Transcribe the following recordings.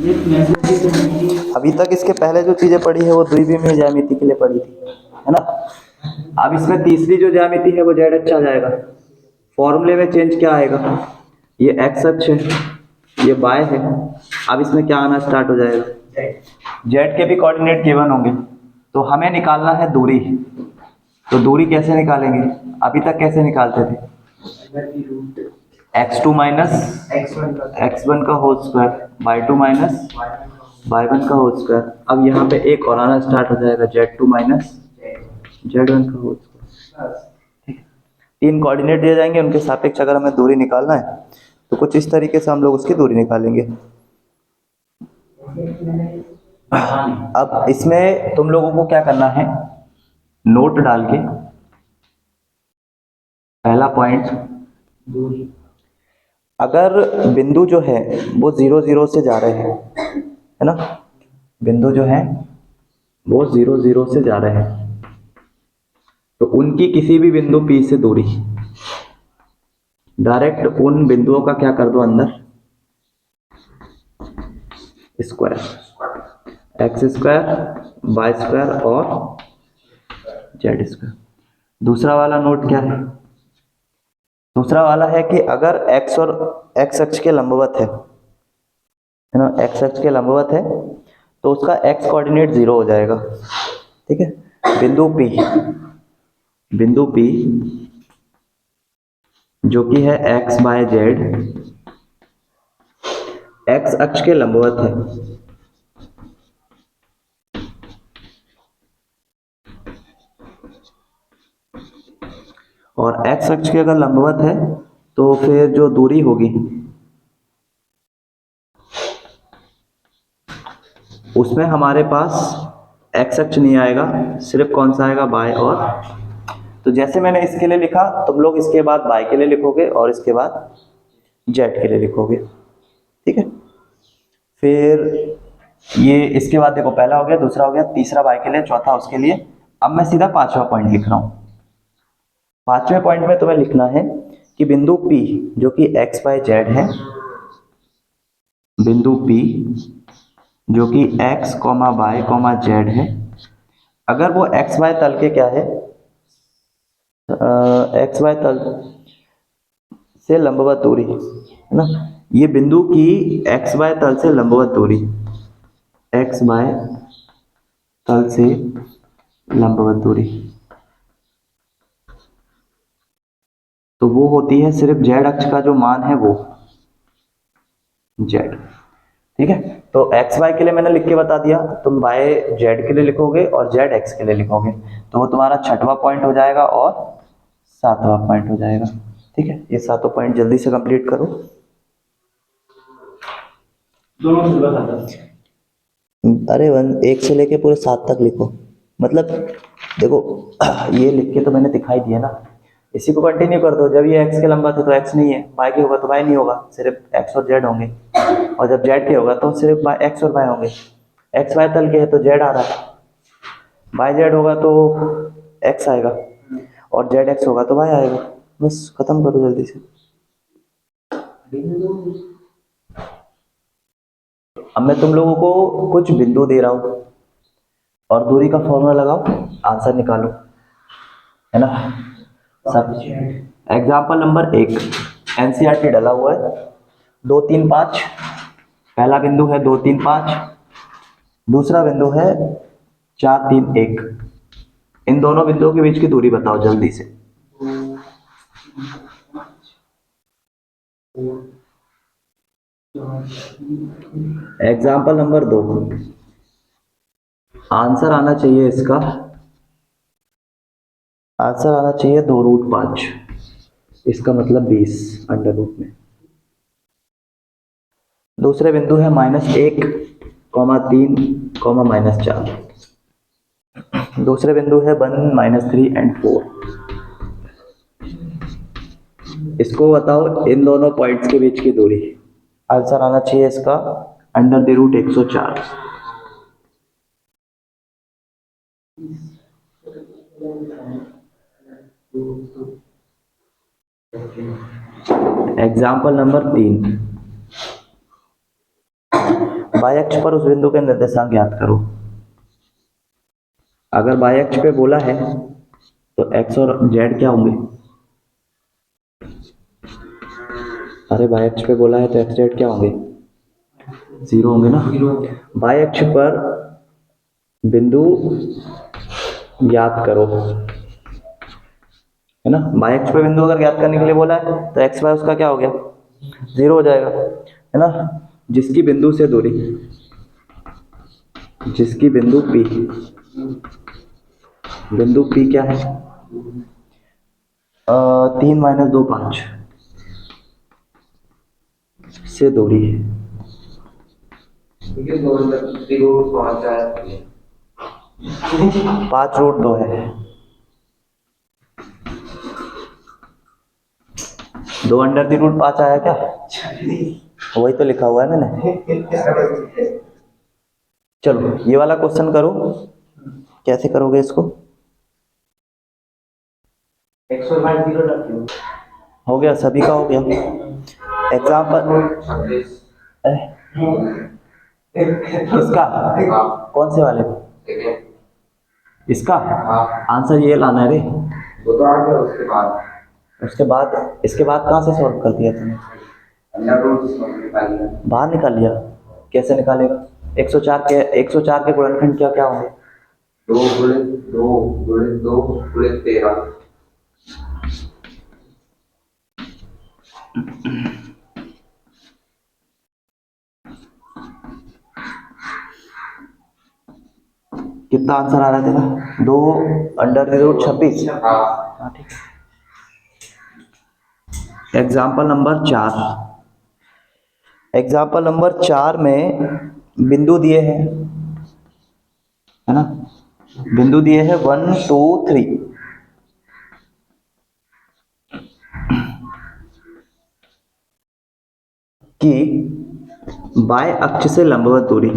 अभी तक इसके पहले जो चीजें पढ़ी है वो द्विविमीय ज्यामिति के लिए पढ़ी थी, है ना। अब इसमें तीसरी जो ज्यामिति है वो जेड अक्ष आ जाएगा। फॉर्मूले में चेंज क्या आएगा, ये एक्स अक्ष है, ये वाई है। अब इसमें क्या आना स्टार्ट हो जाएगा, जेड के भी कोऑर्डिनेट गिवन होंगे। तो हमें निकालना है दूरी। तो दूरी कैसे निकालेंगे, अभी तक कैसे निकालते थे, x2 माइनस x1 का whole square, y2 minus y1 का होल स्क्वायर। अब यहाँ पे एक और आना स्टार्ट हो जाएगा, z2 माइनस z1 का होल स्क्वायर। ठीक है, तीन कोऑर्डिनेट दिए जाएंगे, उनके सापेक्ष अगर हमें दूरी निकालना है तो कुछ इस तरीके से हम लोग उसकी दूरी निकालेंगे। अब इसमें तुम लोगों को क्या करना है, नोट डाल के पहला पॉइंट, अगर बिंदु जो है वो 0 0 से जा रहे हैं, है ना, बिंदु जो है वो 0 0 से जा रहे हैं, तो उनकी किसी भी बिंदु P से दूरी, डायरेक्ट उन बिंदुओं का क्या कर दो अंदर square, X square Y square और जेड स्क्वायर। दूसरा वाला नोट क्या है, दूसरा वाला है कि अगर x और x अक्ष के लंबवत है ना, x अक्ष के लंबवत है तो उसका x कोऑर्डिनेट 0 हो जाएगा। ठीक है, बिंदु P जो कि है x बाय जेड, x अक्ष के लंबवत है, और x अक्ष के अगर लंबवत है तो फिर जो दूरी होगी उसमें हमारे पास x अक्ष नहीं आएगा, सिर्फ कौन सा आएगा, y। और तो जैसे मैंने इसके लिए लिखा, तुम लोग इसके बाद y के लिए लिखोगे और इसके बाद z के लिए लिखोगे। ठीक है, फिर ये इसके बाद देखो, पहला हो गया, दूसरा हो गया, तीसरा y के लिए, चौथा उसके लिए। अब मैं सीधा पांचवा पॉइंट लिख रहा हूं। पांचवें पॉइंट में तुम्हें लिखना है कि बिंदु P जो कि x बाय जेड है, बिंदु P जो कि x, y, z है, अगर वो एक्स वाई तल के क्या है, एक्स वाई तल से लंबवत दूरी है ना, ये बिंदु की एक्स वाई तल से लंबवत दूरी, एक्स वाई तल से लंबवत दूरी, तो वो होती है सिर्फ जेड अक्ष का जो मान है वो जेड। ठीक है, तो एक्स वाई के लिए मैंने लिख के बता दिया, तुम वाई जेड के लिए लिखोगे और जेड एक्स के लिए लिखोगे, तो वो तुम्हारा छठवां पॉइंट हो जाएगा और सातवां पॉइंट हो जाएगा। ठीक है, ये सातों पॉइंट जल्दी से कंप्लीट करो। अरे एक से लेके पूरे 7 तक लिखो, मतलब देखो ये लिख के तो मैंने दिखाई दिया ना, इसी को कंटिन्यू कर दो। जब ये एक्स के लंबा था तो एक्स नहीं है, वाई के होगा तो वाई नहीं होगा, सिर्फ एक्स और जेड होंगे, और जब जेड के होगा तो सिर्फ एक्स और वाई होंगे। एक्स वाई तल के है तो जेड आ रहा है, वाई जेड होगा तो एक्स आएगा, और जेड एक्स होगा तो वाई आएगा। बस खत्म करो जल्दी से। अब मैं तुम लोगों को कुछ बिंदु दे रहा हूं और दूरी का फॉर्मूला लगाओ, आंसर निकालो, है ना। सब एग्जाम्पल नंबर 1, एनसीईआरटी डाला हुआ है, 2 3 5। पहला बिंदु है 2 3 5, दूसरा बिंदु है 4 3 1। इन दोनों बिंदुओं के बीच की दूरी बताओ जल्दी से। एग्जाम्पल नंबर 2, आंसर आना चाहिए इसका, आंसर आना चाहिए 2√5, इसका मतलब 20 अंडर रूट में। दूसरे बिंदु है -1, -3, -4। दूसरे बिंदु है 1 -3 एंड 4। इसको बताओ इन दोनों पॉइंट्स के बीच की दूरी। आंसर आना चाहिए इसका √104। एग्जाम्पल नंबर 3, बाई अक्ष पर उस बिंदु के निर्देशांक ज्ञात करो। अगर बाई अक्ष पे बोला है तो एक्स और जेड क्या होंगे? अरे बाई अक्ष पे बोला है तो एक्स जेड क्या होंगे? 0 होंगे ना। बाई अक्ष पर बिंदु ज्ञात करो, है ना। बाई अक्ष पे बिंदु अगर ज्ञात करने के लिए बोला है तो एक्स वाई उसका क्या हो गया? 0 हो जाएगा, है ना। जिसकी बिंदु से दूरी, जिसकी बिंदु P, बिंदु P क्या है? 3 - 2 5 से दूरी है। 5√2 है। 2√5 आया क्या? वही तो लिखा हुआ है मैंने। चलो ये वाला क्वेश्चन करो, कैसे करोगे इसको? हो गया, सभी का हो गया। एग्जाम्पल किसका? कौन से वाले? इसका आंसर ये लाना है रे। वो तो आ गया उसके बाद इसके बाद कहाँ से सॉल्व कर दिया तुमने? बाहर निकाल लिया। कैसे निकालेगा? 104 के गुणनखंड क्या क्या होंगे? 2 × 2 × 2 × 13। कितना आंसर आ रहा है तेरा? 2√26। हाँ ठीक है। एग्जाम्पल नंबर 4, एग्जाम्पल नंबर 4 में बिंदु दिए हैं, है ना। बिंदु दिए हैं 1 2 3, कि बाय अक्ष से लंबवत दूरी,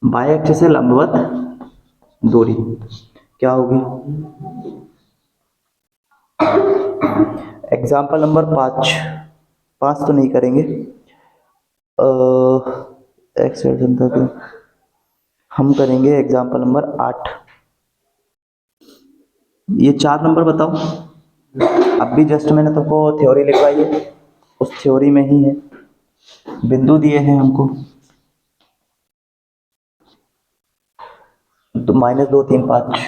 बाय अक्ष से लंबवत दूरी क्या होगी? एग्जाम्पल नंबर 5 तो नहीं करेंगे। एक्स जनता के हम करेंगे एग्जाम्पल नंबर 8। ये 4 नंबर बताओ। अब भी जस्ट मैंने तुमको थ्योरी लिखवाई है, उस थ्योरी में ही है। बिंदु दिए हैं हमको तो -2 3 5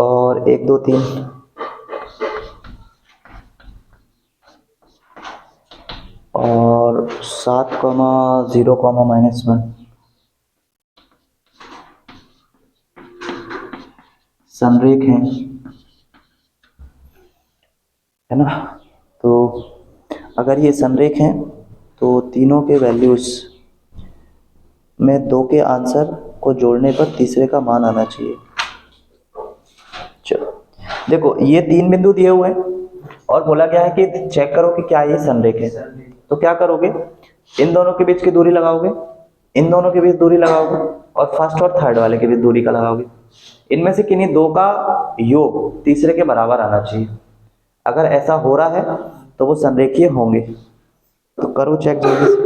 और 1 2 3 और 7,0, -1 संरेख हैं, है ना। तो अगर ये संरेख हैं तो तीनों के वैल्यूज में 2 के आंसर को जोड़ने पर तीसरे का मान आना चाहिए। चलो देखो, ये 3 बिंदु दिए हुए हैं और बोला गया है कि चेक करो कि क्या ये संरेख है। तो क्या करोगे? इन दोनों के बीच की दूरी लगाओगे, इन दोनों के बीच दूरी लगाओगे और फर्स्ट और थर्ड वाले के बीच दूरी का लगाओगे। इनमें से किन्हीं 2 का योग तीसरे के बराबर आना चाहिए। अगर ऐसा हो रहा है तो वो संरेखीय होंगे। तो करो चेक जल्दी से।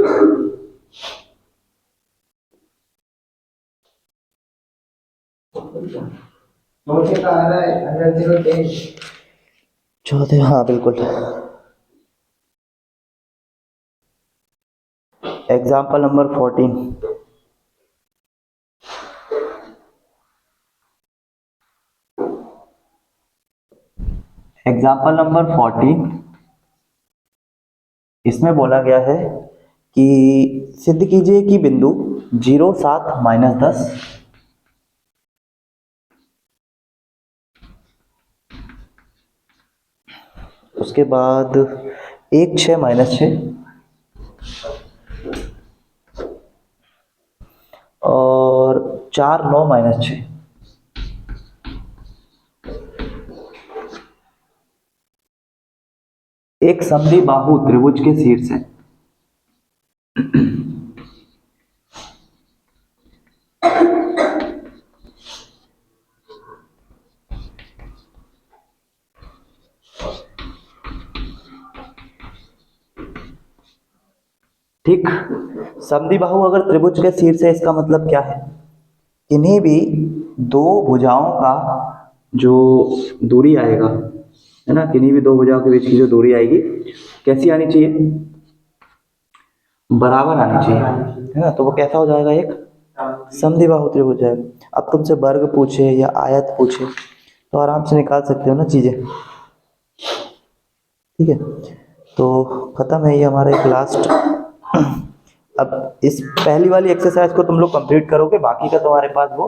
चौथे, हाँ बिल्कुल। एग्जाम्पल नंबर 14, एग्जाम्पल नंबर 14 इसमें बोला गया है कि सिद्ध कीजिए कि बिंदु 0 7 -10 उसके बाद 1 6 -6 और 4 9 -6 एक समद्विबाहु त्रिभुज के शीर्ष है। ठीक। समद्विबाहु अगर त्रिभुज के शीर्ष है, इसका मतलब क्या है? किन्हीं भी दो भुजाओं का जो दूरी आएगा, है ना, किन्हीं भी दो भुजाओं के बीच की जो दूरी आएगी कैसी आनी चाहिए? बराबर आनी चाहिए, है ना। तो वो कैसा हो जाएगा? एक समद्विबाहु त्रिभुज है। अब तुमसे वर्ग पूछे या आयत पूछे तो आराम से निकाल सकते हो ना चीजें, ठीक है। तो खत्म है ये हमारा एक लास्ट। अब इस पहली वाली एक्सरसाइज को तुम लोग कंप्लीट करोगे, बाकी का तुम्हारे पास वो